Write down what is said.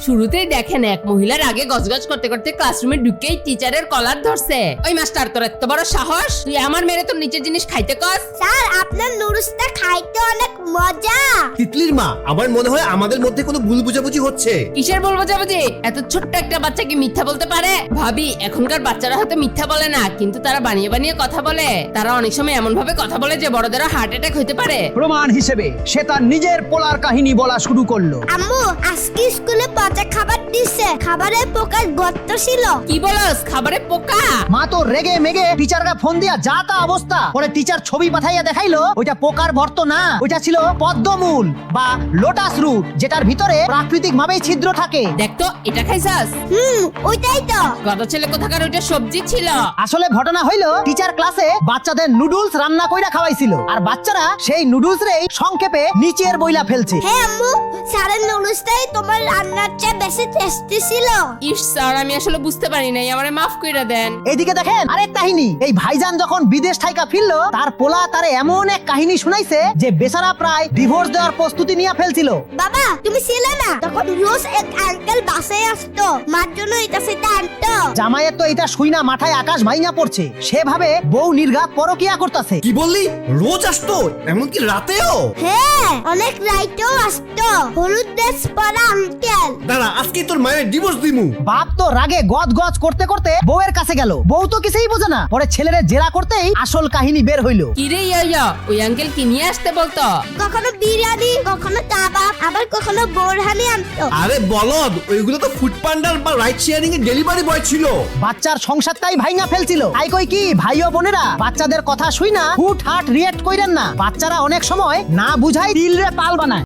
শুরুতেই দেখেন এক মহিলার আগে গজগজ করতে করতে ক্লাসরুমে ঢুকেই টিচারের কলার ধরছে। ওই মাস্টার, তোর এত বড় সাহস, তুই আমার মেরে তোর নিচের জিনিস খাইতে কস? স্যার, আপনার নুডলসটা খাইতে অনেক মজা। তিতলির মা, আমার মনে হয় আমাদের মধ্যে কোনো ভুল বুঝাবুঝি হচ্ছে। কিসের বলবো যাবজি? এত ছোট্ট একটা বাচ্চা কি মিথ্যা বলতে পারে? ভাবি, এখনকার বাচ্চারা হয়তো মিথ্যা বলে না, কিন্তু তারা বানিয়ে বানিয়ে কথা বলে। তারা অনেক সময় এমন ভাবে কথা বলে যে বড়দেরও হার্ট অ্যাটাক হতে পারে। প্রমাণ হিসেবে সে তার নিজের পোলার কাহিনী বলা শুরু করলো। আম্মু, আজকে স্কুলে পচা খাবার দিছে, খাবারে পোকার গর্ত ছিল। কি বলস? খাবারে পোকা? মা তো রেগে মেগে টিচারকে ফোন দিয়া যা তা অবস্থা। পরে টিচার ছবি পাঠাইয়া দেখাইলো ওইটা পোকার ভর্ত না, ওইটা ছিল পদ্মমূল বা লোটাস রুট, যেটার ভিতরে প্রাকৃতিক ভাবেই ছিদ্র থাকে। দেখ তো, এটা খাইছাস? ওইটাই তো। গত ছেলে কোথাকার ওইটা সবজি ছিল। আসলে ঘটনা হইলো টিচার ক্লাসে বাচ্চাদের নুডলস রান্না কইরা খাওয়াইছিল, আর বাচ্চারা সেই নুডলস রেই সংক্ষেপে নিচের বইলা ফেলছে। হ্যাঁ আম্মু, স্যারের নুডলসটাই তোমার রান্নার চেয়ে বেশি টেস্টি ছিল। ইস স্যার, আমি আসলে বুঝতে পারি নাই, আমারে মাফ কইরা দেন। এদিকে দেখেন আরেক কাহিনী। এই ভাইজান যখন বিদেশ থাইকা ফিরলো, তার পোলা তারে এমন এক কাহিনী শুনাইছে যে বেচারা প্রায় ডিভোর্স দেওয়ার প্রস্তুতি নিয়ে ফেলছিল। বাবা, তুমি ছিলে না তখন? রোজ এক আঙ্কেল বাসায় আসতো, মার জন্য এটা সেটা আনতো। জামাইয়ের তো এটা শুইনা মাথায় আকাশ ভাইঙা পড়ছে। সেভাবে বউ নির্ঘাত পরকিয়া করতেছে। কি বললি? রোজ আসতো, এমনকি রাতেও? হ্যাঁ, অনেক রাইটেও আসতো, হলুদ ড্রেস পরা আঙ্কেল। দাঁড়া, আজকে তোর মায়ের ডিভোর্স দিমু। বাপ তো রাগে গজ গজ করতে করতে বউয়ের কাছে গেল। বউ তো কিছুই বোঝে না। পরে ছেলেরে জেরা করতেই আসল কাহিনী বের হইলো। কি রে ইয়া, ওই আঙ্কেল কি নিয়ে আসতে বলতো? কখনো বিরিয়ানি, কখনো কাবাব, আবার কখনো বোরহানি আনতো। আরে বলদ, ওইগুলো তো ফুড পান্ডার বা রাইড শেয়ারিং এর ডেলিভারি বয় ছিল। বাচ্চার সংসারটাই ভাইঙা ফেলছিল। তাই কই কি ভাই ও বোনেরা, বাচ্চাদের কথা শুই না হুট হাট রিয়েক্ট কইরেন না। বাচ্চারা অনেক সময় না বুঝাই দিল রে পাল বানায়।